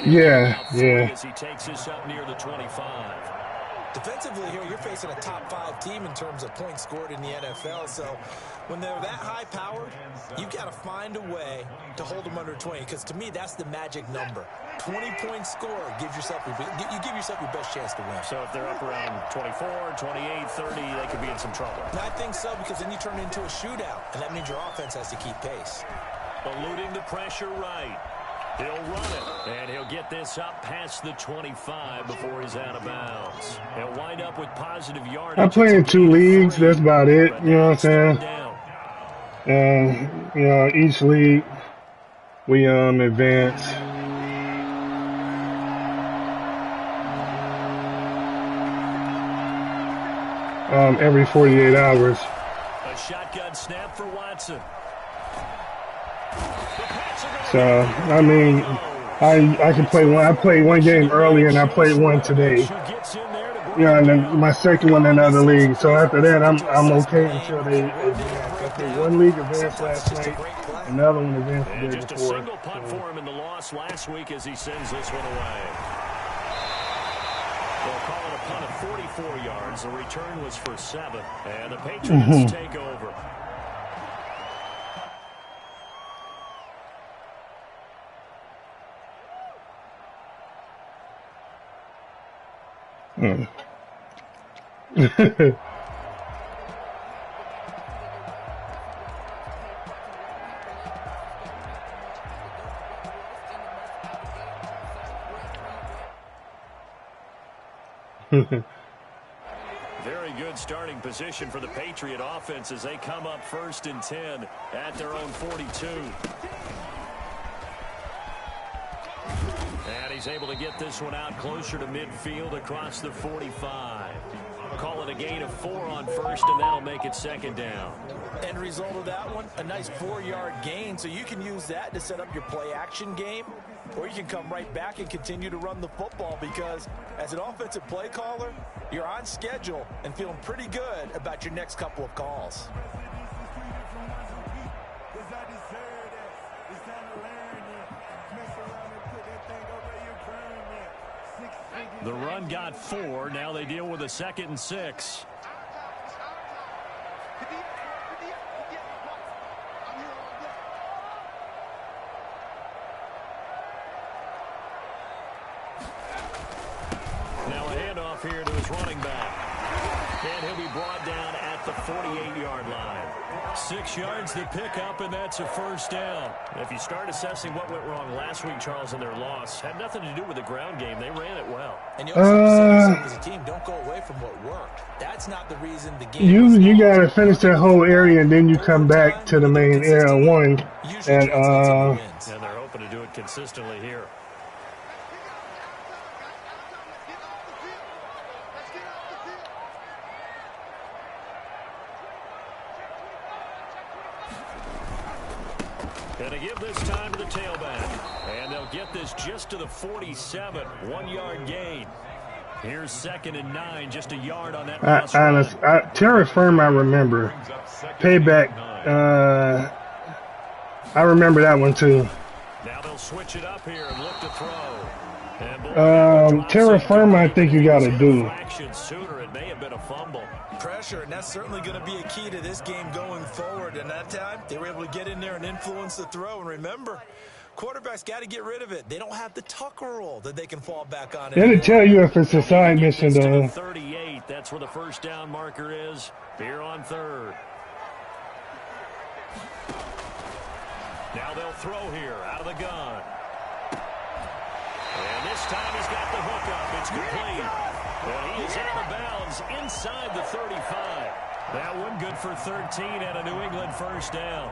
Yeah, yeah. As he takes this up near the 25. Defensively here, you're facing a top-5 team in terms of points scored in the NFL. So when they're that high-powered, you've got to find a way to hold them under 20. Because to me, that's the magic number. 20-point score gives yourself you give yourself your best chance to win. So if they're up around 24, 28, 30, they could be in some trouble. And I think so, because then you turn it into a shootout, and that means your offense has to keep pace. Eluding the pressure right. He'll run it, and he'll get this up past the 25 before he's out of bounds. He'll wind up with positive yardage. I play in 2 leagues. That's about it. You know what I'm saying? You know, each league we advance. Every 48 hours. A shotgun snap for Watson. So, I mean, I can play one. I played one game earlier, and I played one today. Yeah, and then my second one in another league. So after that, I'm okay until they advance. I played one league advanced last night, another one advanced the day just before. A single punt for him in the loss last week as he sends this one away. They'll call it a punt of 44 yards. The return was for 7, and the Patriots take over. Very good starting position for the Patriot offense as they come up 1st and 10 at their own 42. And he's able to get this one out closer to midfield across the 45. Call it a gain of 4 on 1st, and that'll make it 2nd down. End result of that one, a nice 4-yard gain, so you can use that to set up your play-action game, or you can come right back and continue to run the football, because as an offensive play caller, you're on schedule and feeling pretty good about your next couple of calls. The run got 4. Now they deal with a 2nd and 6. Now a handoff here to his running back. And he'll be brought down at the 48-yard line. 6 yards to pick up, and that's a 1st down. If you start assessing what went wrong last week, Charles, in their loss, had nothing to do with the ground game. They ran it well. And you also have to say yourself as a team, don't go away from what worked. That's not the reason the game you got to finish that whole area, and then you come back to the main area one. And they're hoping to do it consistently here. Going to give this time to the tailback. And they'll get this just to the 47. 1-yard gain. Here's 2nd and 9. Just a yard on that. Terra Firma, I remember. Payback. I remember that one, too. Now they'll switch it up here and look to throw. Terra Firma, I think you got to do. Sooner, it may have been a fumble. Pressure, and that's certainly going to be a key to this game going forward. And that time, they were able to get in there and influence the throw. And remember, quarterbacks got to get rid of it. They don't have the Tucker rule that they can fall back on. It'll tell you if it's a side mission, though. 38, that's where the 1st down marker is. Here on 3rd. Now they'll throw here out of the gun. And this time he's got the hook up. It's complete. And he is out of bounds inside the 35. That one good for 13 and a New England 1st down.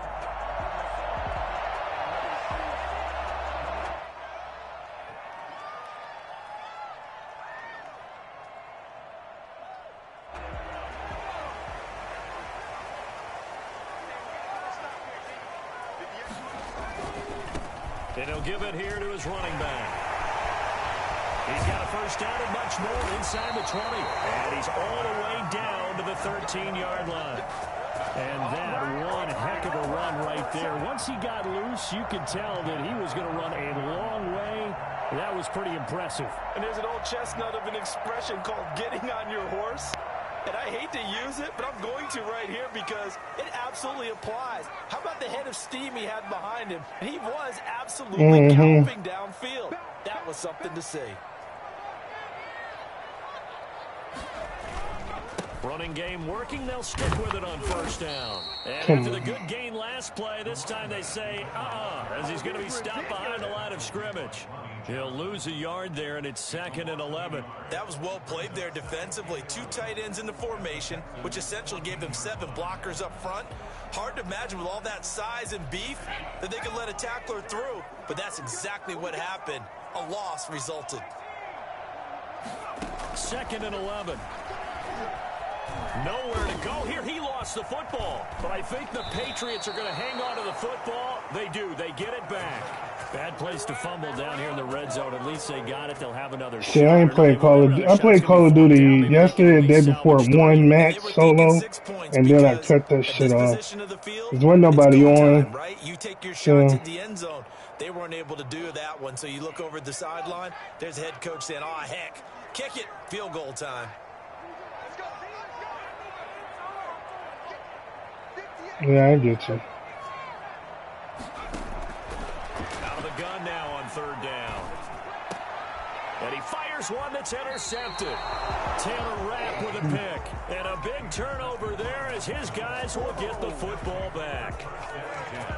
And he'll give it here to his running back. He's got a 1st down and much more inside the 20. And he's all the way down to the 13-yard line. And that one heck of a run right there. Once he got loose, you could tell that he was going to run a long way. That was pretty impressive. And there's an old chestnut of an expression called getting on your horse. And I hate to use it, but I'm going to right here because it absolutely applies. How about the head of steam he had behind him? He was absolutely galloping downfield. That was something to see. Running game working. They'll stick with it on first down. And after the good gain last play, this time they say, as he's going to be stopped behind the line of scrimmage. He'll lose a yard there, and it's 2nd and 11. That was well played there defensively. 2 tight ends in the formation, which essentially gave them 7 blockers up front. Hard to imagine with all that size and beef that they could let a tackler through, but that's exactly what happened. A loss resulted. 2nd and 11. Nowhere to go here. He lost the football. But I think the Patriots are going to hang on to the football. They do. They get it back. Bad place to fumble down here in the red zone. At least they got it. They'll have another shot. I ain't played Call of Duty. I played Call of Duty yesterday, the day before, one match solo, and then I cut that shit off. There's wasn't nobody on. Right? You take your shots at the end zone. They weren't able to do that one. So you look over at the sideline. There's the head coach saying, "Oh, heck, kick it. Field goal time." Yeah, I get you. Out of the gun now on 3rd down. And he fires one that's intercepted. Taylor Rapp with a pick. And a big turnover there as his guys will get the football back.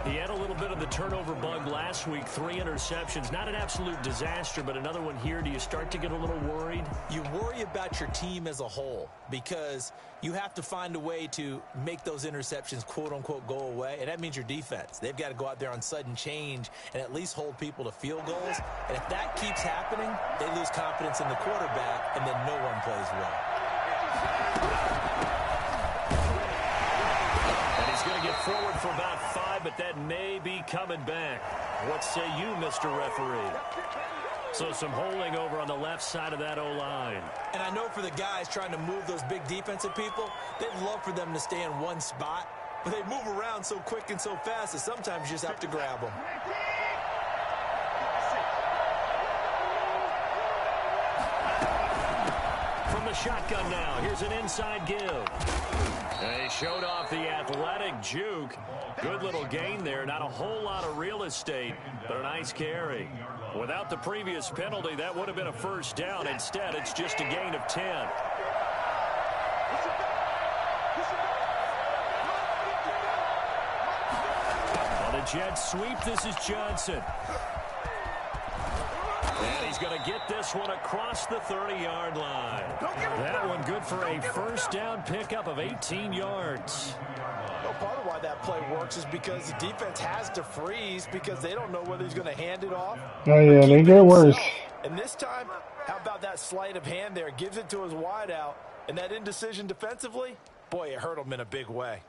He had a little bit of the turnover bug last week. 3 interceptions. Not an absolute disaster, but another one here. Do you start to get a little worried? You worry about your team as a whole because you have to find a way to make those interceptions, quote-unquote, go away, and that means your defense. They've got to go out there on sudden change and at least hold people to field goals, and if that keeps happening, they lose confidence in the quarterback, and then no one plays well. And he's going to get forward for about 5, but that may be coming back. What say you, Mr. Referee? So some holding over on the left side of that O-line. And I know for the guys trying to move those big defensive people, they'd love for them to stay in one spot, but they move around so quick and so fast that sometimes you just have to grab them. From the shotgun now, here's an inside give. And he showed off the athletic juke. Good little gain there. Not a whole lot of real estate, but a nice carry. Without the previous penalty, that would have been a first down. Instead, it's just a gain of 10. On the jet sweep, this is Johnson. And he's going to get this one across the 30-yard line. That one good for a first down pickup of 18 yards. Well, part of why that play works is because the defense has to freeze because they don't know whether he's going to hand it off. Oh, yeah, they get worse. And this time, how about that sleight of hand there? Gives it to his wideout. And that indecision defensively, boy, it hurt him in a big way.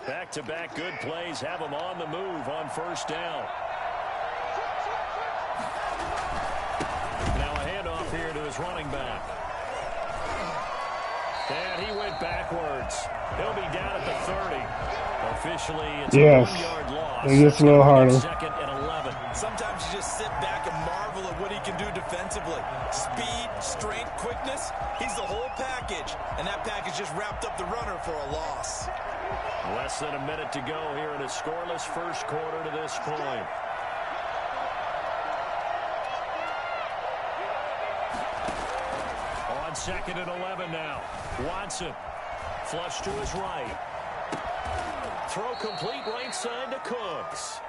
Back-to-back good plays have him on the move on first down. Now a handoff here to his running back. And he went backwards. He'll be down at the 30. Officially, it's a 1-yard loss. It gets a little harder. 2nd and 11. Sometimes you just sit back and marvel at what he can do defensively. Speed, strength, quickness. He's the whole package. And that package just wrapped up the runner for a loss. Less than a minute to go here in a scoreless first quarter to this point. On 2nd and 11 now. Watson. Flush to his right. Throw complete right side to Cooks.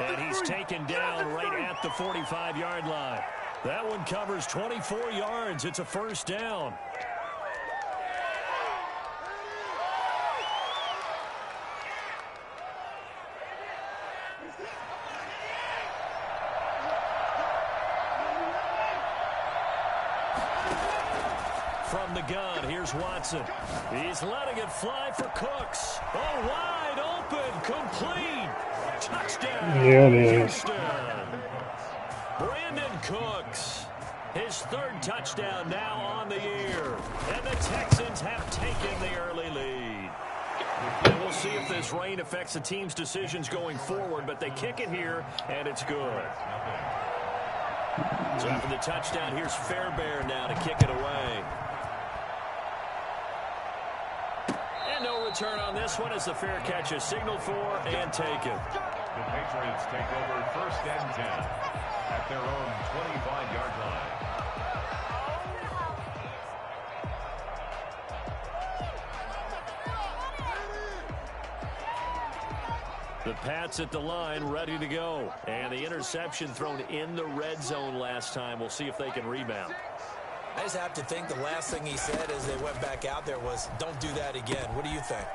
And he's taken down right at the 45-yard line. That one covers 24 yards. It's a first down. From the gun, here's Watson. He's letting it fly for Cooks. Oh, wide open, complete. Touchdown. Yeah, it is. Houston. Brandon Cooks. His 3rd touchdown now on the year. And the Texans have taken the early lead. And we'll see if this rain affects the team's decisions going forward, but they kick it here, and it's good. So after the touchdown, here's Fairbairn now to kick it away. And no return on this one as the fair catch is signaled for and taken. The Patriots take over 1st and 10 at their own 25-yard line. The Pats at the line, ready to go. And the interception thrown in the red zone last time. We'll see if they can rebound. I just have to think the last thing he said as they went back out there was, don't do that again. What do you think?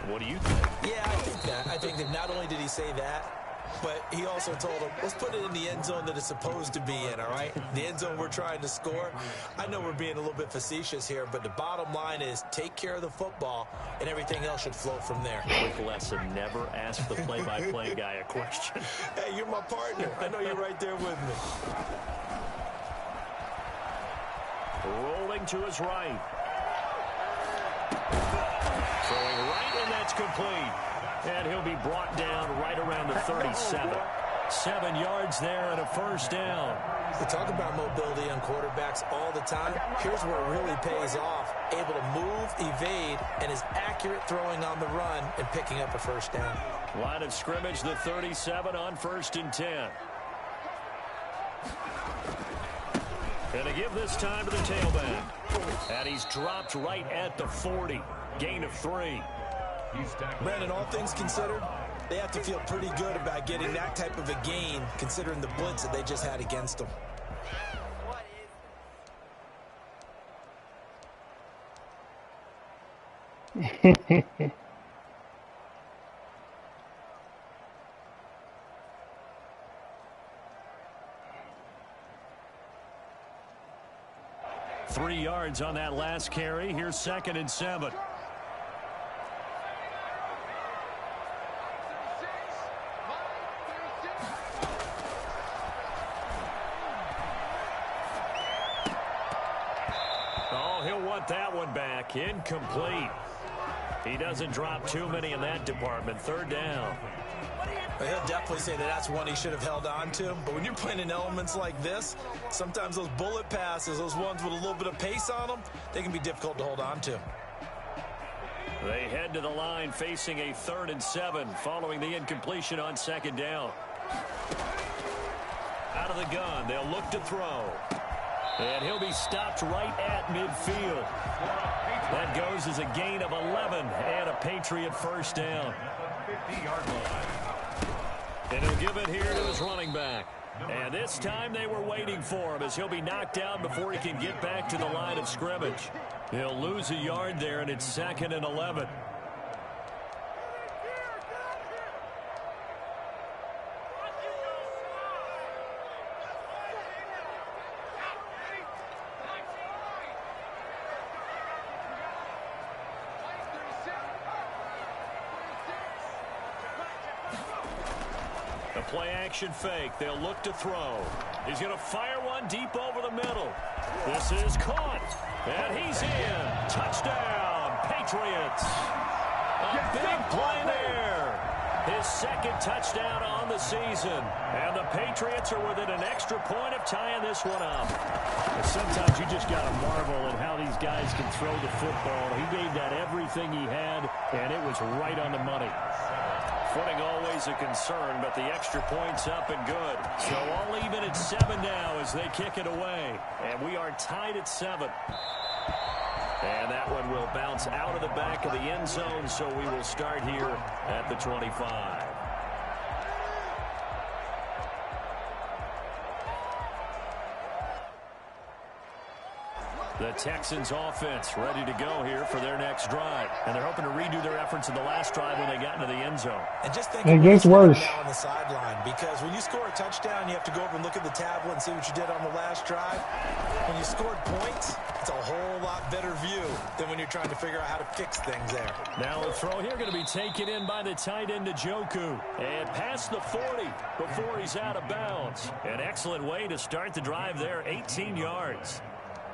What do you think? Yeah, I think that. I think that not only did he say that, but he also told him, let's put it in the end zone that it's supposed to be in, all right? The end zone we're trying to score. I know we're being a little bit facetious here, but the bottom line is take care of the football, and everything else should flow from there. Quick lesson, never ask the play-by-play guy a question. Hey, you're my partner. I know you're right there with me. Rolling to his right. Throwing right, and that's complete. And he'll be brought down right around the 37. 7 yards there and a first down. We talk about mobility on quarterbacks all the time. Here's where it really pays off. Able to move, evade, and is accurate throwing on the run and picking up a first down. Line of scrimmage, the 37 on 1st and 10. Gonna give this time to the tailback. And he's dropped right at the 40. Gain of 3. Brandon, all things considered, they have to feel pretty good about getting that type of a gain, considering the blitz that they just had against them. Three yards on that last carry. Here's 2nd and 7. Oh, he'll want that one back. Incomplete. He doesn't drop too many in that department. 3rd down. He'll definitely say that that's one he should have held on to. But when you're playing in elements like this, sometimes those bullet passes, those ones with a little bit of pace on them, they can be difficult to hold on to. They head to the line facing a 3rd and 7 following the incompletion on 2nd down. Out of the gun, they'll look to throw. And he'll be stopped right at midfield. That goes as a gain of 11 and a Patriot first down. And he'll give it here to his running back. And this time they were waiting for him as he'll be knocked down before he can get back to the line of scrimmage. He'll lose a yard there, and it's 2nd and 11. Play action fake. They'll look to throw. He's going to fire one deep over the middle. This is caught. And he's in. Touchdown, Patriots. A big play there. His 2nd touchdown on the season. And the Patriots are within an extra point of tying this one up. And sometimes you just got to marvel at how these guys can throw the football. He gave that everything he had, and it was right on the money. Footing always a concern, but the extra point's up and good. So all even at 7 now as they kick it away. And we are tied at 7. And that one will bounce out of the back of the end zone, so we will start here at the 25. The Texans offense ready to go here for their next drive. And they're hoping to redo their efforts in the last drive when they got into the end zone. And just think it gets worse now on the sideline, because when you score a touchdown, you have to go over and look at the tablet and see what you did on the last drive. When you scored points, it's a whole lot better view than when you're trying to figure out how to fix things there. Now a throw here going to be taken in by the tight end Njoku. And past the 40 before he's out of bounds. An excellent way to start the drive there, 18 yards.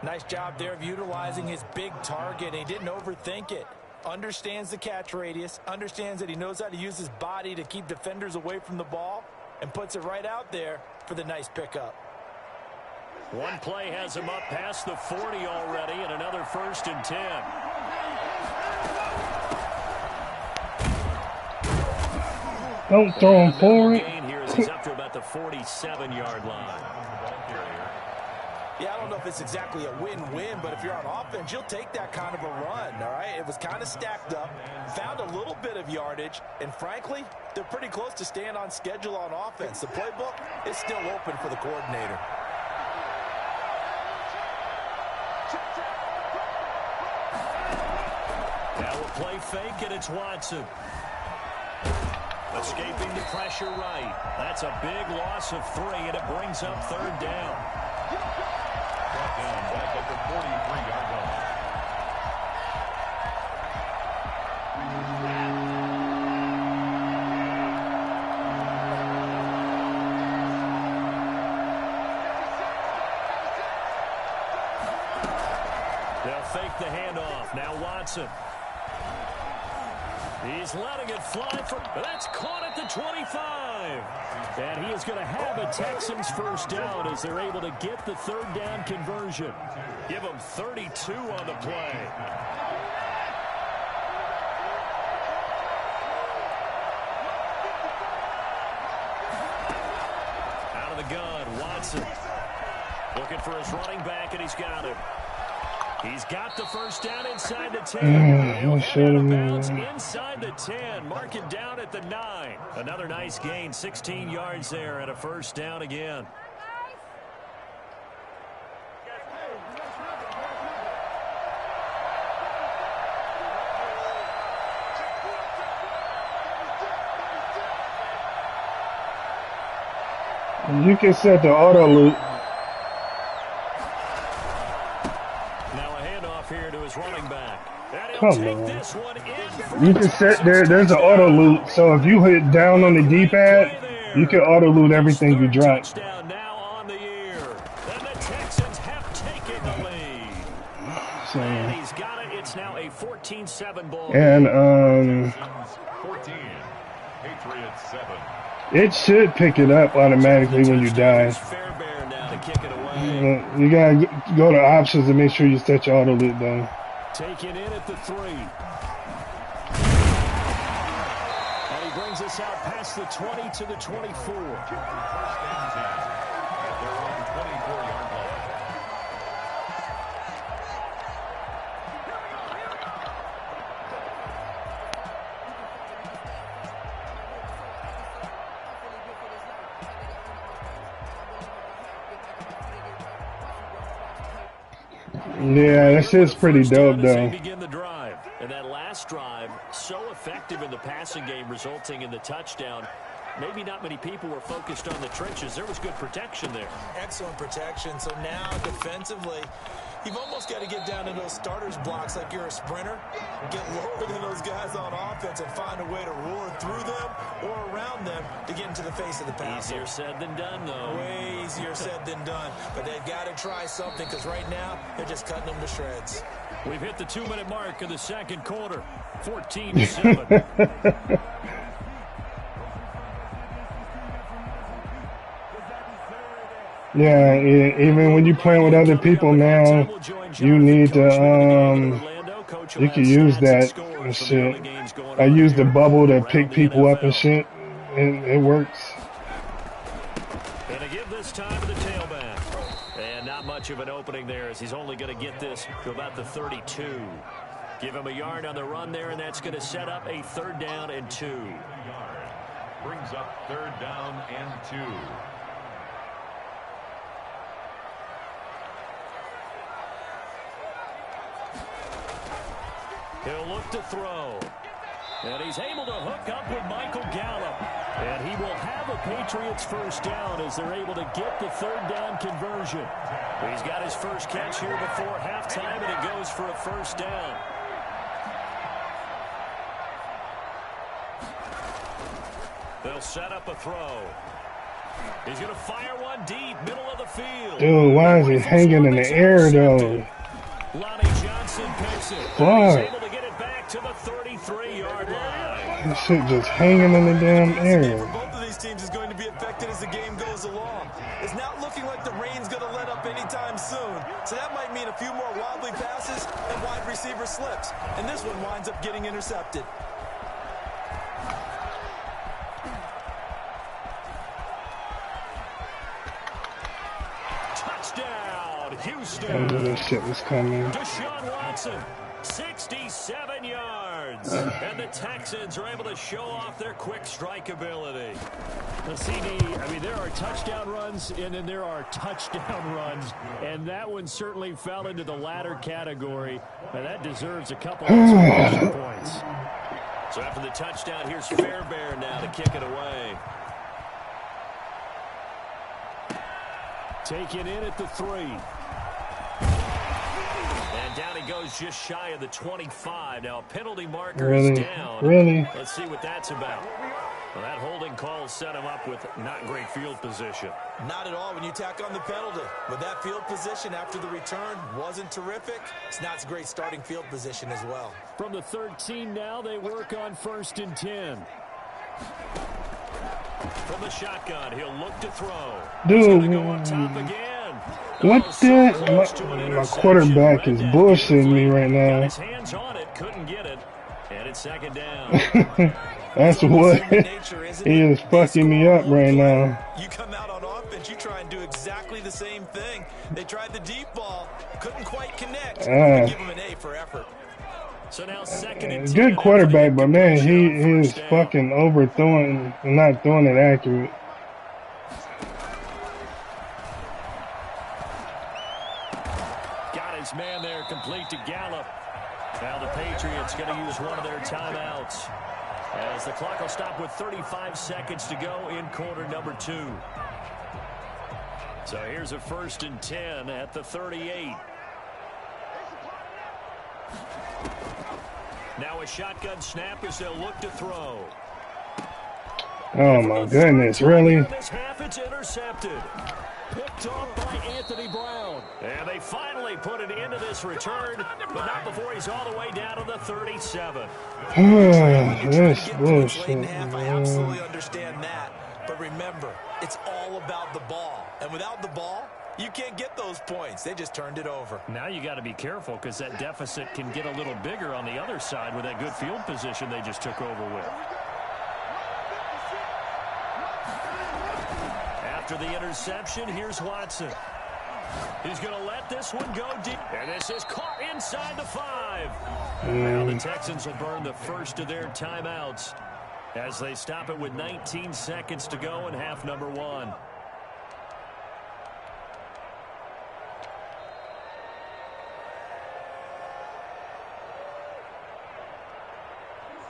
Nice job there of utilizing his big target. He didn't overthink it. understands the catch radius, understands that he knows how to use his body to keep defenders away from the ball, and puts it right out there for the nice pickup. One play has him up past the 40 already, and another 1st and 10. Don't throw him forward. Here as he's up to about the 47-yard line. Yeah, I don't know if it's exactly a win-win, but if you're on offense, you'll take that kind of a run, all right? It was kind of stacked up, found a little bit of yardage, and frankly, they're pretty close to staying on schedule on offense. The playbook is still open for the coordinator. Now a play fake, and it's Watson. Escaping the pressure right. That's a big loss of 3, and it brings up 3rd down. Brought down back at the 43-yard line. They'll fake the handoff. Now Watson. He's letting it fly for, that's caught at the 25. And he is going to have a Texans 1st down as they're able to get the 3rd down conversion. Give them 32 on the play. Out of the gun, Watson. Looking for his running back, and he's got him. He's got the 1st down inside the 10. Inside the 10. Mark it down at the 9. Another nice gain. 16 yards there and a 1st down again. You can set the auto loop. Running back. Come on. You can set there's an auto loop, so if you hit down on the D-pad, you can auto loop everything you drop. Now on the year. And the Texans have taken the lead. So, and he's got it. It's now a 14-7 ball. And 14. Patriots 7. It should pick it up automatically when you die. You gotta go to options and make sure you set your auto loop though. Taken in at the 3. And he brings us out past the 20 to the 24. 1st and 10 at their own 24-yard line. Yeah, that shit's pretty dope, though. Begin the drive, and that last drive so effective in the passing game, resulting in the touchdown. Maybe not many people were focused on the trenches. There was good protection there. Excellent protection. So now defensively, you've almost got to get down to those starters blocks like you're a sprinter. Get lower than those guys on offense and find a way to roar through them or around them to get into the face of the pass. Easier said than done, though. Way easier said than done. But they've got to try something because right now they're just cutting them to shreds. We've hit the 2-minute mark of the 2nd quarter. 14-7. Yeah, even when you're playing with other people now, you need to, you can use that and shit. I use the bubble to pick people up and shit, and it works. And to give this time to the tailback. And not much of an opening there as he's only going to get this to about the 32. Give him a yard on the run there, and that's going to set up a 3rd down and 2. Brings up 3rd down and 2. He'll look to throw. And he's able to hook up with Michael Gallup. And he will have a Patriots 1st down as they're able to get the 3rd down conversion. He's got his first catch here before halftime, and it goes for a 1st down. They'll set up a throw. He's going to fire one deep, middle of the field. Dude, why is he hanging in the air, though? Lonnie Johnson picks it. Fuck. He's able to get it back back to the 33-yard line. This shit just hanging in the damn air. For both of these teams is going to be affected as the game goes along. It's not looking like the rain's going to let up anytime soon. So that might mean a few more wobbly passes and wide receiver slips. And this one winds up getting intercepted. Touchdown, Houston. I knew this shit was coming. Deshaun Watson, 67 yards. And the Texans are able to show off their quick strike ability. The CD, I mean, there are touchdown runs, and then there are touchdown runs. And that one certainly fell into the latter category. And that deserves a couple of exclamation points. So after the touchdown, here's Fairbairn now to kick it away. Taken in at the 3. And down he goes just shy of the 25. Now a penalty marker is down. Really? Let's see what that's about. Well, that holding call set him up with not great field position. Not at all when you tack on the penalty. But that field position after the return wasn't terrific. It's not a great starting field position as well. From the 13 now, they work on 1st and 10. From the shotgun, he'll look to throw. Dude, Go on top again. what the? My quarterback is bullshitting me right Got now. his hands on it, couldn't get it. And it's 2nd down. That's what he is fucking me up right now. You come out on offense, you try and do exactly the same thing. They tried the deep ball, couldn't quite connect. Give him an A for effort. So now 2nd and 10. Good quarterback, but man, he is fucking overthrowing and not throwing it accurate. Got his man there, complete to Gallup. Now the Patriots going to use one of their timeouts, as the clock will stop with 35 seconds to go in quarter number 2. So here's a 1st and 10 at the 38. Now a shotgun snap as they'll look to throw. Oh my goodness, really? This half it's intercepted. Picked off by Anthony Brown. And they finally put it into this return, but not before he's all the way down to the 37. This bullshit, I absolutely understand that. But remember, it's all about the ball. And without the ball, you can't get those points. They just turned it over. Now you got to be careful because that deficit can get a little bigger on the other side with that good field position they just took over with. After the interception, here's Watson. He's going to let this one go deep. And this is caught inside the 5. Now the Texans will burn the first of their timeouts as they stop it with 19 seconds to go in half number 1.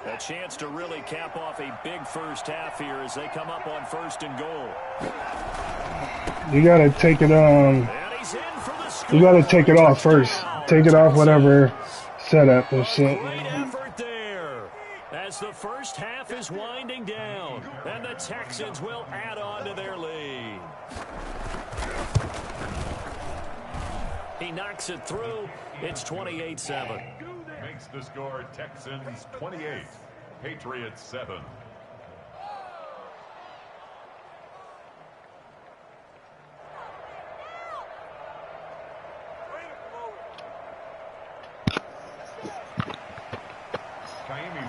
A chance to really cap off a big first half here as they come up on 1st and goal. You gotta take it you gotta take it off first. Take it off whatever setup and shit. Great effort there as the first half is winding down, and the Texans will add on to their lead. He knocks it through. It's 28-7. Makes the score Texans 28, Patriots 7.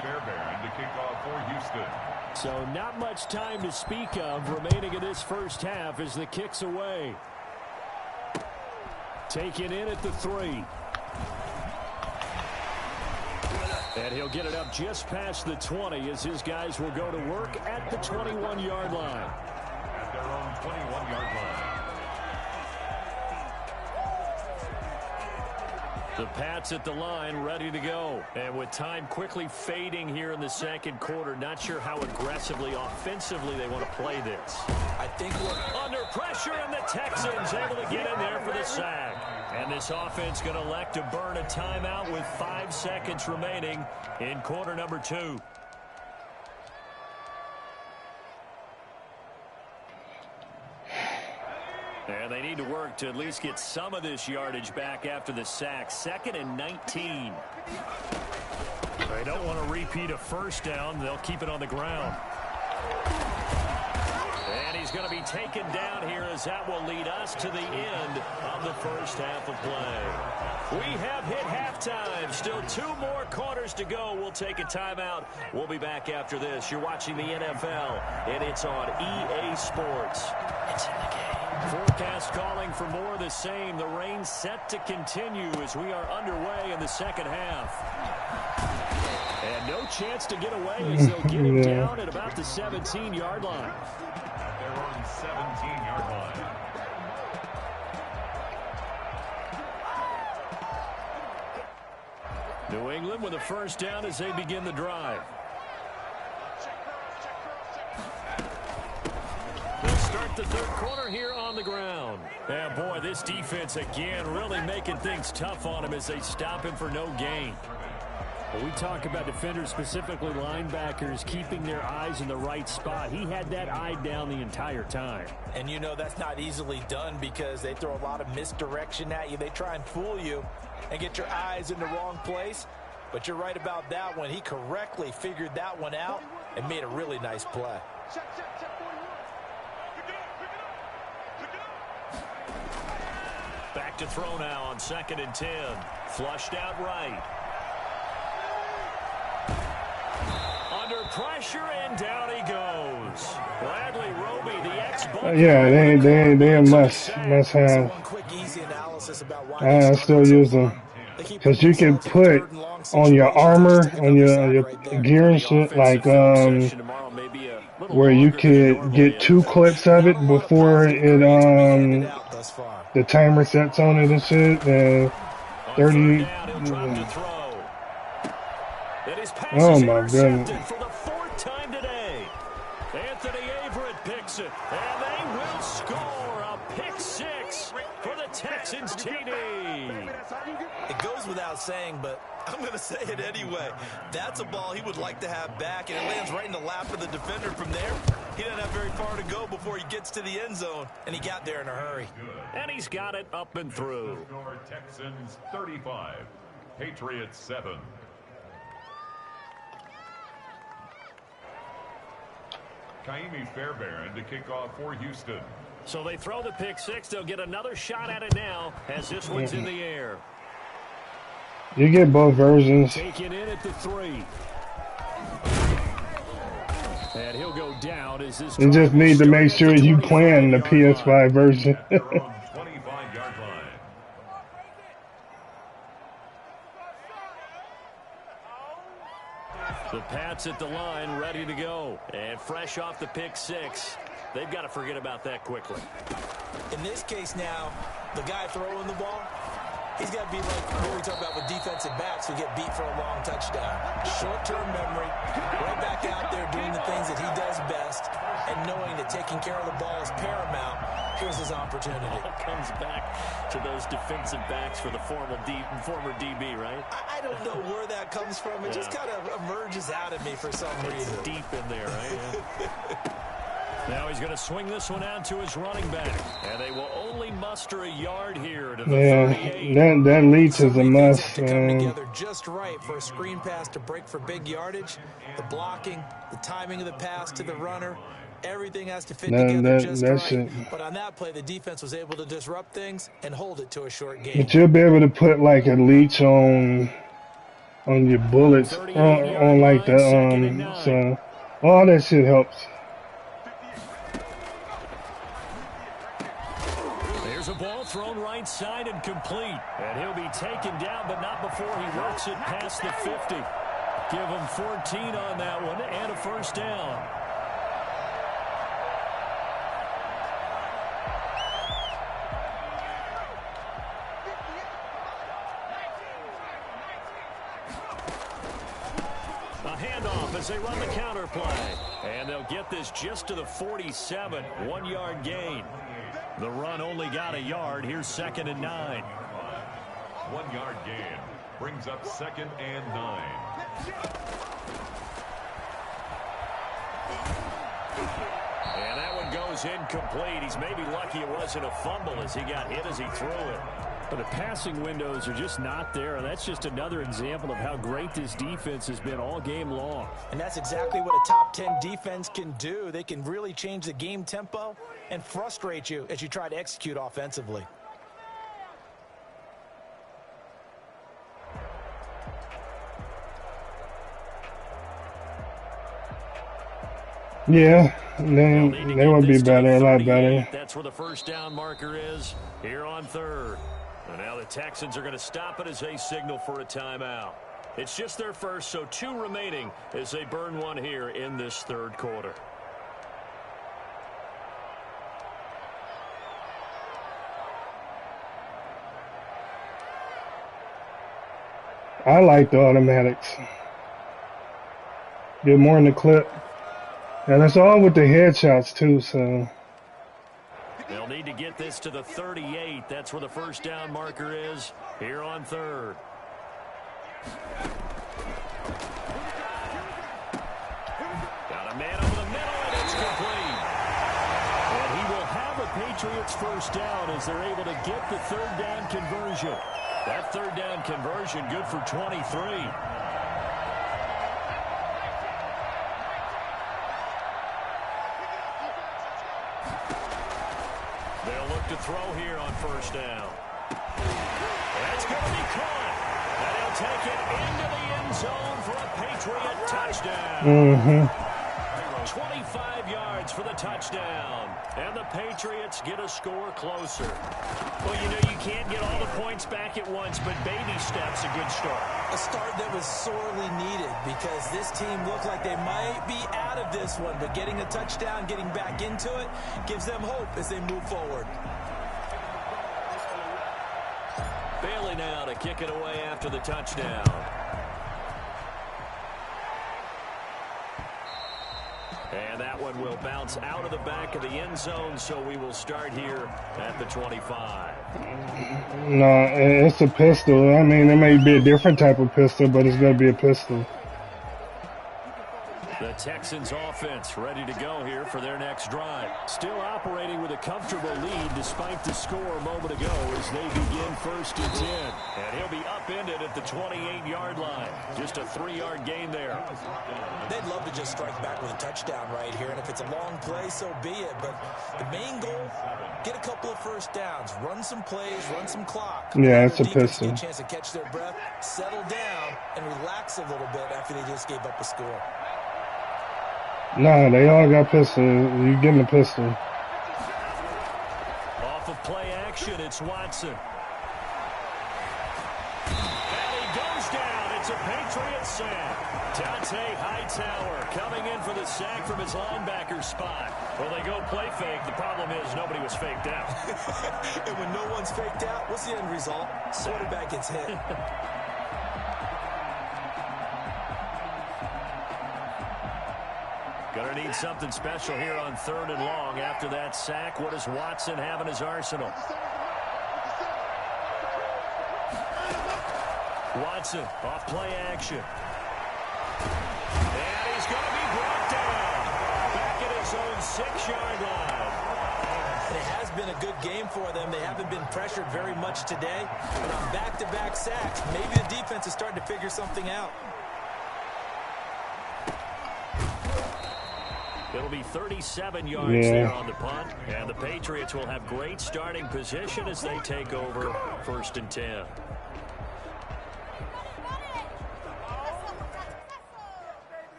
Fairbairn to kick off for Houston. So not much time to speak of remaining in this first half as the kick's away. Taken in at the 3. And he'll get it up just past the 20 as his guys will go to work at the 21-yard line. At their own 21-yard line. The Pats at the line, ready to go. And with time quickly fading here in the second quarter, not sure how aggressively, offensively they want to play this. I think we're under pressure, and the Texans able to get in there for the sack. And this offense going to elect to burn a timeout with 5 seconds remaining in quarter number 2. And they need to work to at least get some of this yardage back after the sack. 2nd and 19. They don't want to repeat a first down. They'll keep it on the ground. And he's going to be taken down here as that will lead us to the end of the first half of play. We have hit halftime. Still 2 more quarters to go. We'll take a timeout. We'll be back after this. You're watching the NFL, and it's on EA Sports. It's in the game. Forecast calling for more of the same. The rain set to continue as we are underway in the second half. And no chance to get away as they'll get him down at about the 17-yard line. They're on 17-yard line. New England with a first down as they begin the drive. They'll start the third quarter here on the ground. And boy, this defense again really making things tough on him as they stop him for no gain. Well, we talk about defenders, specifically linebackers, keeping their eyes in the right spot. He had that eye down the entire time. And you know that's not easily done because they throw a lot of misdirection at you. They try and fool you and get your eyes in the wrong place. But you're right about that one. He correctly figured that one out and made a really nice play. Back to throw now on 2nd and 10. Flushed out right. Under pressure, and down he goes. Bradley Roby, the ex-Buck. Yeah, they must have. I still use them. Because you can put on your armor, on your gear and shit, like, where you could get 2 clips of it before it, the timer sets on it and shit, 30. Oh my goodness. For the 4th time today. Anthony Averett picks it, and they will score a pick 6 for the Texans TD. It goes without saying, but I'm going to say it anyway. That's a ball he would like to have back, and it lands right in the lap of the defender from there. He doesn't have very far to go before he gets to the end zone, and he got there in a hurry. And he's got it up and through. Texans 35, Patriots 7. Kaimi Fairbairn to kick off for Houston. So they throw the pick 6. They'll get another shot at it now as this one's in the air. You get both versions. Taken in at the 3. And he'll go down as this. You just need to make sure you plan the PS5 version. 25-yard line. The Pats at the line, ready to go. And fresh off the pick 6. They've got to forget about that quickly. In this case now, the guy throwing the ball, he's got to be like what we talk about with defensive backs who get beat for a long touchdown. Short-term memory, right back out there doing the things that he does best, and knowing that taking care of the ball is paramount. Here's his opportunity. It all comes back to those defensive backs for the former DB, right? I don't know where that comes from. It just kind of emerges out of me for some reason. It's deep in there, right? Yeah. Now he's going to swing this one out to his running back. And they will only muster a yard here to the 38. That leads is a must. To come together just right for a screen pass to break for big yardage. The blocking, the timing of the pass to the runner, everything has to fit together just right. But on that play, the defense was able to disrupt things and hold it to a short game. But you'll be able to put like a leech on your bullets, on like the so all that shit helps. There's a ball thrown right side and complete. And he'll be taken down, but not before he works it past the 50. Give him 14 on that one and a first down. A handoff as they run the counter play. And they'll get this just to the 47. 1-yard gain. The run only got a yard. Here's 2nd and 9. 1-yard gain brings up 2nd and 9. And that one goes incomplete. He's maybe lucky it wasn't a fumble as he got hit as he threw it. But the passing windows are just not there, and that's just another example of how great this defense has been all game long. And that's exactly what a top 10 defense can do. They can really change the game tempo and frustrate you as you try to execute offensively. Yeah, they would be better, a lot better. That's where the first down marker is here on third. And now the Texans are going to stop it as they signal for a timeout. It's just their first, so 2 remaining as they burn one here in this third quarter. I like the automatics. Get more in the clip. And it's all with the headshots too, so. They'll need to get this to the 38. That's where the first down marker is here on third. Got a man over the middle, and it's complete. And he will have a Patriots first down as they're able to get the third down conversion. That third down conversion good for 23. To throw here on first down. That's going to be caught. And he'll take it into the end zone for a Patriot touchdown. 25 yards for the touchdown. And the Patriots get a score closer. Well, you know, you can't get all the points back at once, but baby steps, a good start. A start that was sorely needed because this team looked like they might be out of this one, but getting a touchdown, getting back into it, gives them hope as they move forward. Bailey now to kick it away after the touchdown. And that one will bounce out of the back of the end zone, so we will start here at the 25. No, it's a pistol. I mean, it may be a different type of pistol, but it's going to be a pistol. The Texans offense ready to go here for their next drive. Still operating with a comfortable lead despite the score a moment ago as they begin 1st and 10. And he'll be upended at the 28-yard line. Just a 3-yard gain there. They'd love to just strike back with a touchdown right here, and if it's a long play, so be it. But the main goal, get a couple of first downs, run some plays, run some clock. Yeah, it's a pistol. Get a chance to catch their breath, settle down, and relax a little bit after they just gave up a score. No, they all got pistol. You getting a pistol. Off of play action, it's Watson. And he goes down. It's a Patriot sack. Dante Hightower coming in for the sack from his linebacker spot. Well, they go play fake. The problem is nobody was faked out. And when no one's faked out, what's the end result? Quarterback gets hit. Gonna need something special here on 3rd and long. After that sack, what does Watson have in his arsenal? Watson off play action. And he's gonna be brought down. Back at his own 6-yard line. It has been a good game for them. They haven't been pressured very much today. But on back-to-back sacks, maybe the defense is starting to figure something out. It'll be 37 yards there on the punt, and the Patriots will have great starting position as they take over 1st and 10.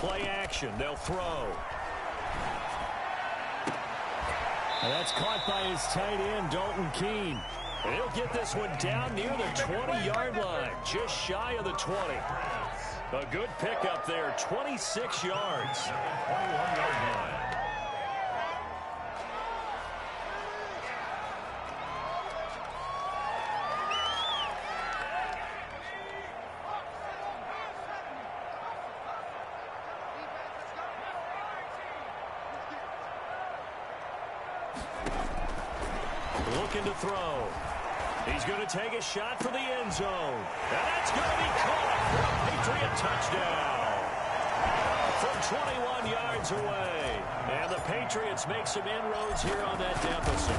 Play action, they'll throw. And that's caught by his tight end, Dalton Keene. And he'll get this one down near the 20-yard line, just shy of the 20. A good pickup there, 26 yards. 21-yard line. looking to throw. He's going to take a shot for the end zone. And that's going to be caught for a Patriot touchdown. From 21 yards away. And the Patriots make some inroads here on that deficit.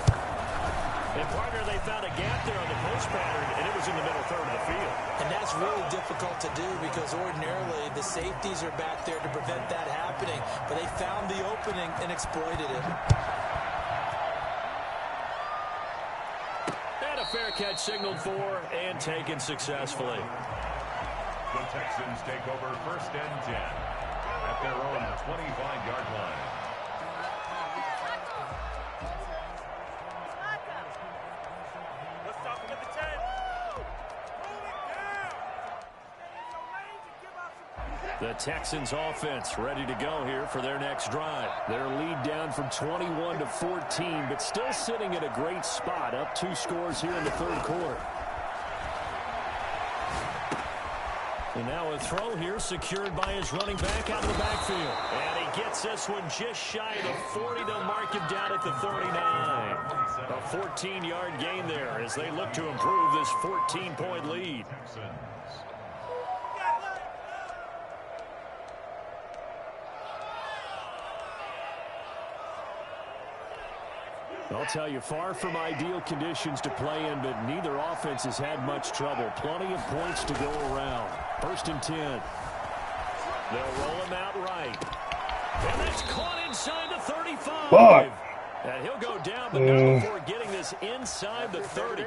And partner, they found a gap there on the post pattern, and it was in the middle third of the field. And that's really difficult to do because ordinarily the safeties are back there to prevent that happening. But they found the opening and exploited it. And a fair catch signaled for and taken successfully. The Texans take over 1st and 10 at their own 25-yard line. The Texans offense ready to go here for their next drive. Their lead down from 21 to 14, but still sitting at a great spot, up 2 scores here in the third quarter. And now a throw here secured by his running back out of the backfield. And he gets this one just shy of the 40. They'll mark him down at the 39. A 14-yard gain there as they look to improve this 14-point lead. I'll tell you, far from ideal conditions to play in, but neither offense has had much trouble. Plenty of points to go around. 1st and 10. They'll roll him out right. And that's caught inside the 35. Fuck. And he'll go down, but not before getting this inside the 30.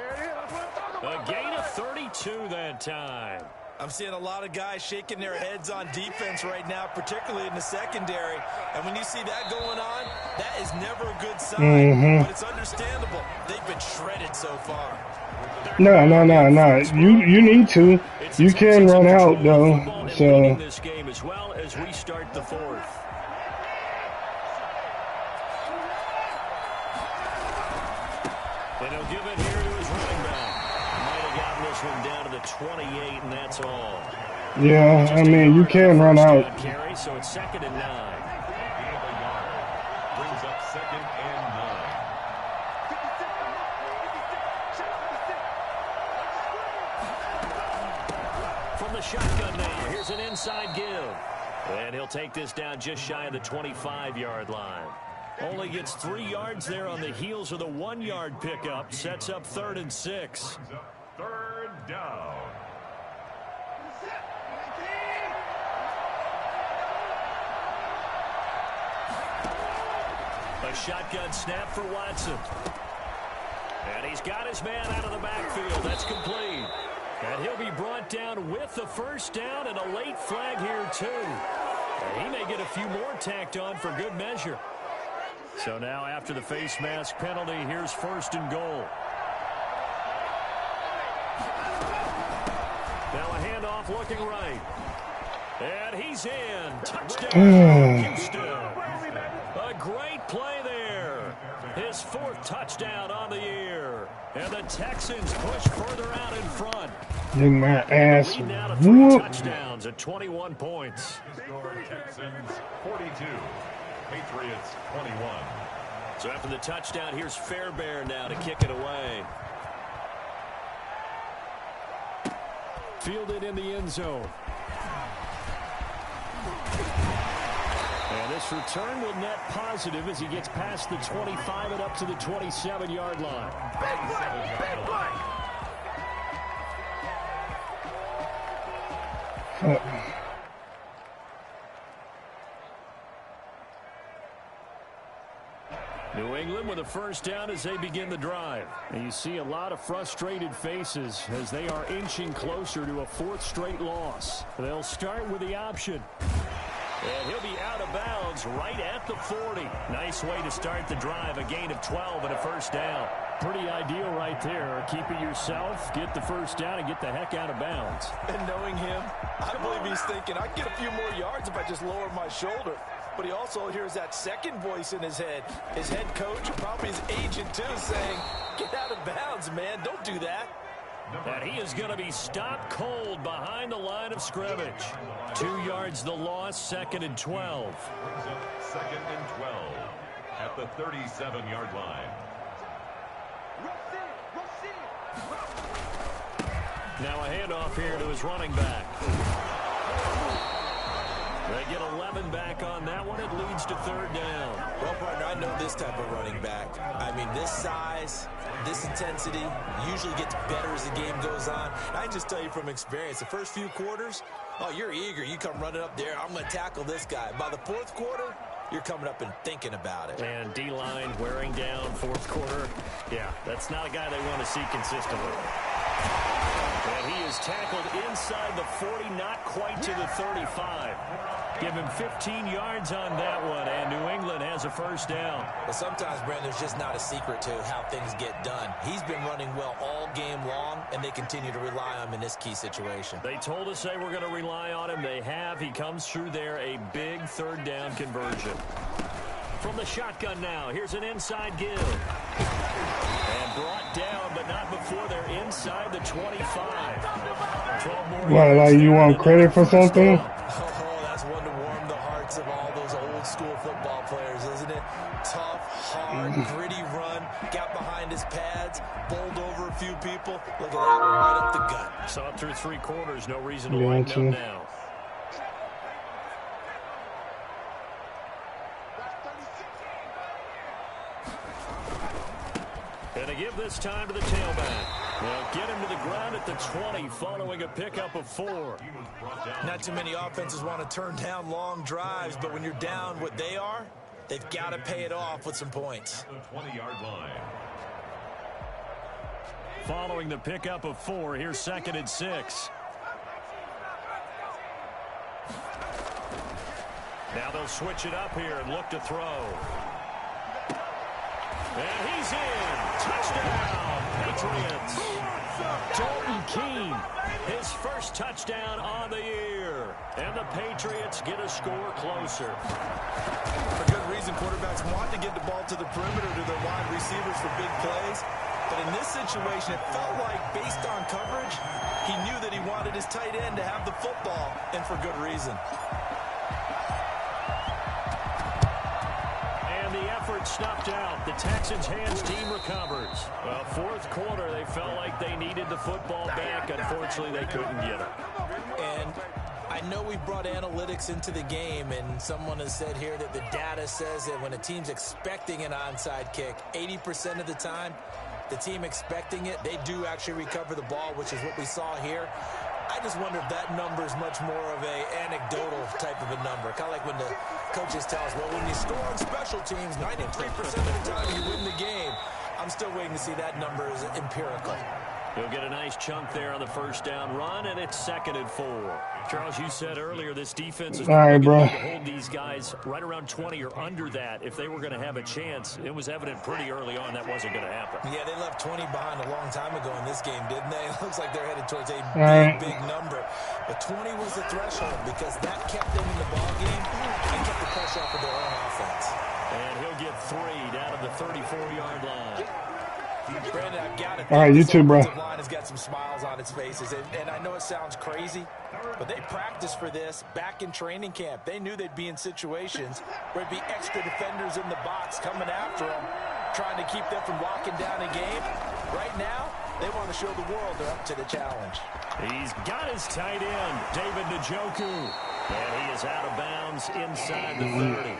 A gain of 32 that time. I'm seeing a lot of guys shaking their heads on defense right now, particularly in the secondary. And when you see that going on, that is never a good sign. But it's understandable. They've been shredded so far. No. You need to. You can run out, though. So. This game as well as we start the 4th. And he'll give it here to his running back. Might have gotten this one down to the 28, and that's all. Yeah, I mean, you can run out. Carry, so it's 2nd and 9. Brings up 2nd and 9. From the shotgun now, here's an inside give. And he'll take this down just shy of the 25-yard line. Only gets 3 yards there on the heels of the 1-yard pickup. Sets up 3rd and 6. 3rd down. A shotgun snap for Watson. And he's got his man out of the backfield. That's complete. And he'll be brought down with the 1st down and a late flag here, too. And he may get a few more tacked on for good measure. So now after the face mask penalty, here's 1st and goal. Now a handoff looking right. And he's in. Touchdown, Houston. A great play there. His 4th touchdown on the year. And the Texans push further out in front. Getting my ass Leading out of 3 whooped. touchdowns at 21 points. Score Texans 42. Patriots 21. So after the touchdown, here's Fairbairn now to kick it away. Fielded in the end zone. And this return will net positive as he gets past the 25 and up to the 27-yard line. Big play! New England with a 1st down as they begin the drive. And you see a lot of frustrated faces as they are inching closer to a 4th straight loss. They'll start with the option. And he'll be out of bounds right at the 40. Nice way to start the drive. A gain of 12 and a 1st down. Pretty ideal right there. Keep it yourself, get the 1st down, and get the heck out of bounds. And knowing him, I believe he's thinking, I can get a few more yards if I just lower my shoulder. But he also hears that second voice in his head. His head coach, and probably his agent too, saying, get out of bounds, man. Don't do that. And he is going to be stopped cold behind the line of scrimmage. 2 yards the loss, 2nd and 12. 2nd and 12 at the 37-yard line. Now a handoff here to his running back. They get 11 back on that one. It leads to third down. Well, partner, I know this type of running back. I mean, this size, this intensity usually gets better as the game goes on. I can just tell you from experience, the first few quarters, oh, you're eager. You come running up there. I'm going to tackle this guy. By the fourth quarter, you're coming up and thinking about it. And D-line wearing down fourth quarter. Yeah, that's not a guy they want to see consistently. And he is tackled inside the 40, not quite to the 35. Give him 15 yards on that one, and New England has a first down. Well, sometimes, Brandon, there's just not a secret to how things get done. He's been running well all game long, and they continue to rely on him in this key situation. They told us they were going to rely on him. They have. He comes through there, a big third down conversion. From the shotgun now, here's an inside give. And brought down, but not before they're inside the 25. 12 more. What, like you want credit for something? Oh, that's one to warm the hearts of all those old school football players, isn't it? Tough, hard, gritty run, got behind his pads, bowled over a few people. Look at that one, right up the gut. Saw it through three quarters, no reason to lighten up now. And to give this time to the tailback. They'll get him to the ground at the 20 following a pickup of 4. Not too many offenses want to turn down long drives, but when you're down what they are, they've got to pay it off with some points. The 20-yard line. Following the pickup of 4, here's 2nd and 6. Now they'll switch it up here and look to throw. And he's in. Touchdown, Patriots. Dalton Keene, his first touchdown on the year. And the Patriots get a score closer. For good reason, quarterbacks want to get the ball to the perimeter to their wide receivers for big plays. But in this situation, it felt like, based on coverage, he knew that he wanted his tight end to have the football, and for good reason. Snuffed out. The Texans' hands team recovers. Well, fourth quarter, they felt like they needed the football back. Unfortunately, they couldn't get it. And I know we brought analytics into the game, and someone has said here that the data says that when a team's expecting an onside kick, 80% of the time, the team expecting it, they do actually recover the ball, which is what we saw here. I just wonder if that number is much more of a anecdotal type of a number. Kind of like when the coaches tell us, well, when you score on special teams, 93% of the time you win the game. I'm still waiting to see that number is empirical. He'll get a nice chunk there on the first down run, and it's 2nd and 4. Charles, you said earlier this defense is going to hold these guys right around 20 or under that if they were going to have a chance. It was evident pretty early on that wasn't going to happen. Yeah, they left 20 behind a long time ago in this game, didn't they? It looks like they're headed towards a big number. But 20 was the threshold because that kept them in the ballgame and kept the pressure off of their own offense. And he'll get 3 down at the 34-yard line. Brandon, I've got to think all right, you too, bro. This line has got some smiles on its faces, and I know it sounds crazy, but they practiced for this back in training camp. They knew they'd be in situations where there'd be extra defenders in the box coming after them, trying to keep them from locking down a game. Right now, they want to show the world they're up to the challenge. He's got his tight end, David Njoku, and he is out of bounds inside the 30.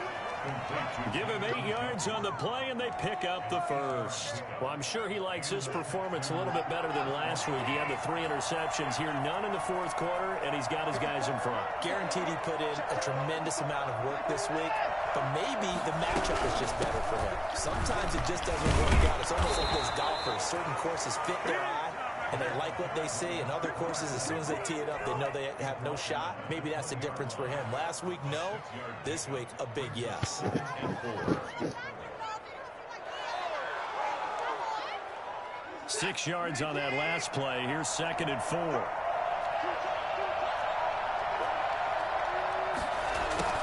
Give him 8 yards on the play, and they pick up the first. Well, I'm sure he likes his performance a little bit better than last week. He had the 3 interceptions here, none in the fourth quarter, and he's got his guys in front. Guaranteed he put in a tremendous amount of work this week, but maybe the matchup is just better for him. Sometimes it just doesn't work out. It's almost like those golfers. Certain courses fit their eye, and they like what they see. And other courses, as soon as they tee it up, they know they have no shot. Maybe that's the difference for him. Last week, no. This week, a big yes. 6 yards on that last play. Here's 2nd and 4.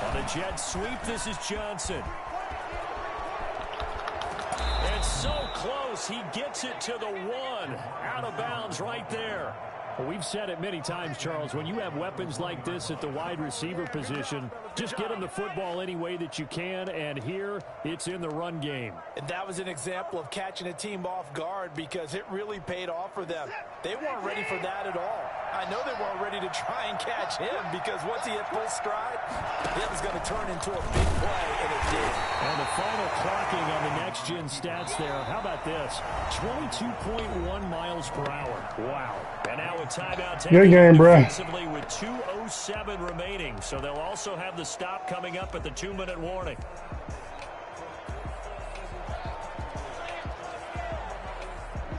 On the jet sweep, this is Johnson. And so close, he gets it to the 1. Out of bounds right there. Well, we've said it many times, Charles, when you have weapons like this at the wide receiver position, just get them the football any way that you can, and here it's in the run game. And that was an example of catching a team off guard because it really paid off for them. They weren't ready for that at all. I know they weren't ready to try and catch him because once he hit full stride, it was going to turn into a big play, and it did. And the final clocking on the next-gen stats there, how about this? 22.1 miles per hour. Wow. And now a timeout taken Good game, bro. defensively with 2:07 remaining. So they'll also have the stop coming up at the 2-minute warning.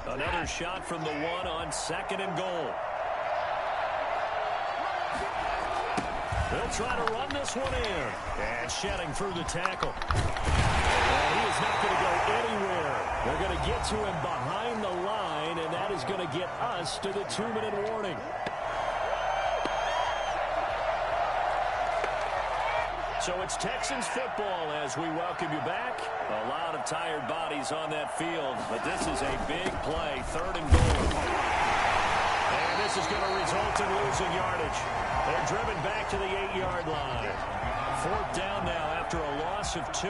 Another shot from the one on 2nd and goal. They'll try to run this one in. And shedding through the tackle. And he is not going to go anywhere. They're going to get to him behind the line, and that is going to get us to the 2-minute warning. So it's Texans football as we welcome you back. A lot of tired bodies on that field, but this is a big play, 3rd and goal. And this is going to result in losing yardage. They're driven back to the 8-yard line. 4th down now after a loss of 2.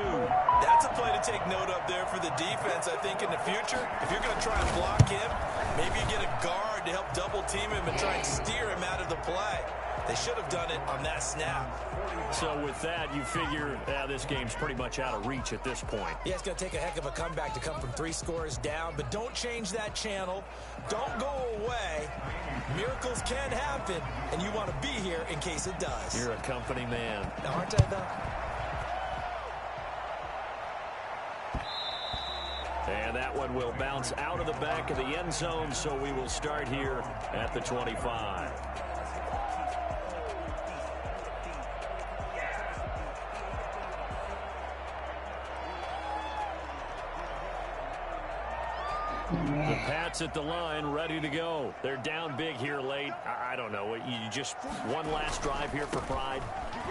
That's a play to take note of there for the defense. I think in the future, if you're going to try and block him, maybe you get a guard to help double team him and try and steer him out of the play. They should have done it on that snap. So with that, you figure this game's pretty much out of reach at this point. Yeah, it's going to take a heck of a comeback to come from 3 scores down, but don't change that channel. Don't go away. Miracles can happen, and you want to be here in case it does. You're a company man. Now, aren't I, though? And that one will bounce out of the back of the end zone, so we will start here at the 25. The Pats at the line, ready to go. They're down big here late. I don't know. You just one last drive here for pride.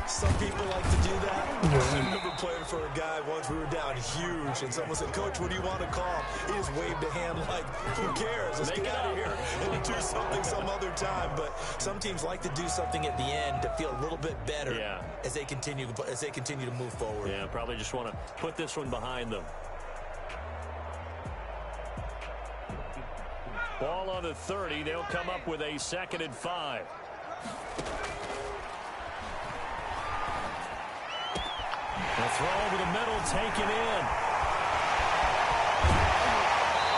Some people like to do that. I remember playing for a guy once. We were down huge, and someone said, "Coach, what do you want to call?" He just waved a hand like, "Who cares? Let's get out of here and do something some other time." But some teams like to do something at the end to feel a little bit better as they continue to move forward. Yeah, probably just want to put this one behind them. Ball on the 30. They'll come up with a 2nd and 5. The throw over the middle, taken in.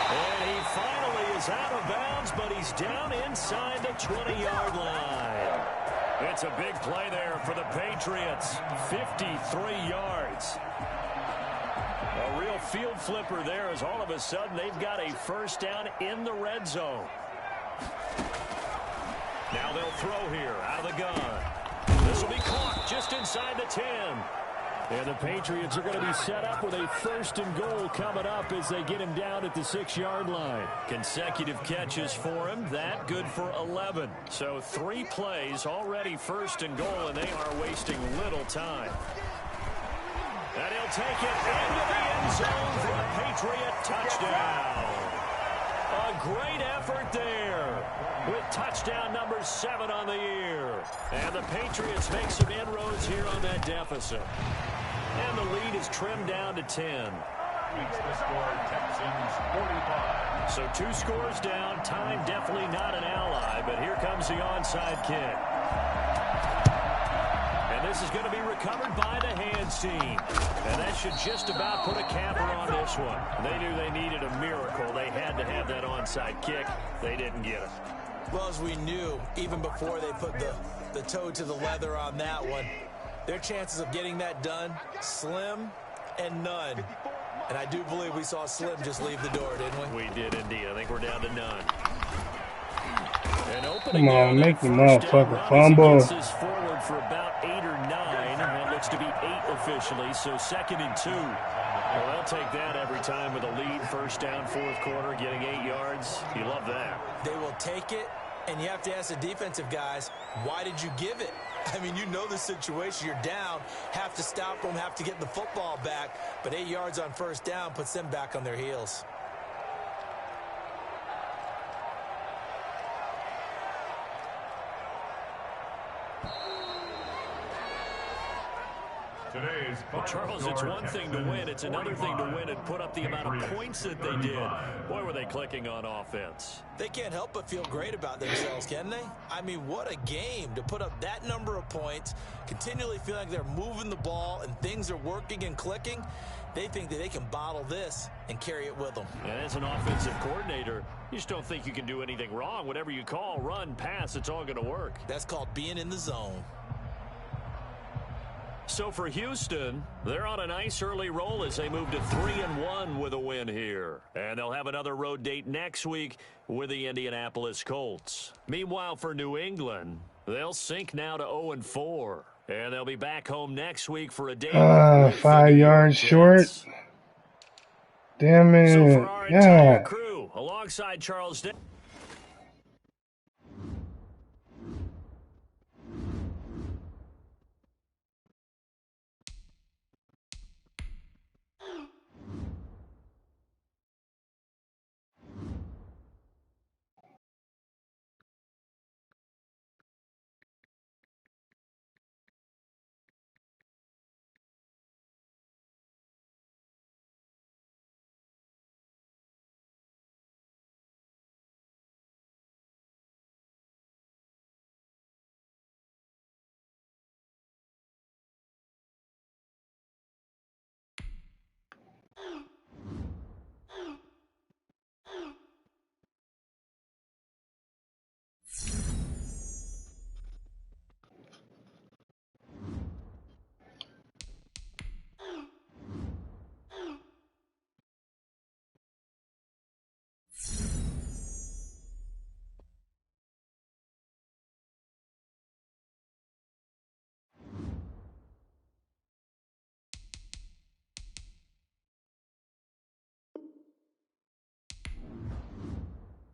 And he finally is out of bounds, but he's down inside the 20-yard line. It's a big play there for the Patriots. 53 yards. A real field flipper there as all of a sudden they've got a 1st down in the red zone. Now they'll throw here out of the gun. This will be caught just inside the 10. And the Patriots are going to be set up with a 1st and goal coming up as they get him down at the 6-yard line. Consecutive catches for him. That good for 11. So 3 plays already 1st and goal, and they are wasting little time. And he'll take it into the end zone for a Patriot touchdown. A great effort there with touchdown number 7 on the year. And the Patriots make some inroads here on that deficit. And the lead is trimmed down to 10. Reach the score, Texans 45. So 2 scores down. Time definitely not an ally, but here comes the onside kick. And this is going to be recovered by the hands team. And that should just about put a capper on this one. They knew they needed a miracle. They had to have that onside kick. They didn't get it. Well, as we knew, even before they put the toe to the leather on that one, their chances of getting that done, slim and none. And I do believe we saw Slim just leave the door, didn't we? We did indeed. I think we're down to none. Come on, make the motherfucker fumble. Forward for about 8 or 9. That looks to be 8 officially, so 2nd and 2. Well, they'll take that every time with a lead. 1st down, 4th quarter, getting 8 yards. You love that. They will take it, and you have to ask the defensive guys, why did you give it? I mean, you know the situation. You're down, have to stop them, have to get the football back, but 8 yards on 1st down puts them back on their heels. Well, Charles, it's one thing to win. It's another thing to win and put up the amount of points that they did. Boy, were they clicking on offense. They can't help but feel great about themselves, can they? I mean, what a game to put up that number of points, continually feel like they're moving the ball and things are working and clicking. They think that they can bottle this and carry it with them. And as an offensive coordinator, you just don't think you can do anything wrong. Whatever you call, run, pass, it's all going to work. That's called being in the zone. So for Houston, they're on a nice early roll as they move to 3-1 with a win here. And they'll have another road date next week with the Indianapolis Colts. Meanwhile, for New England, they'll sink now to 0-4. And they'll be back home next week for a date. 5 yards short. Damn it. So for our entire crew, alongside Charles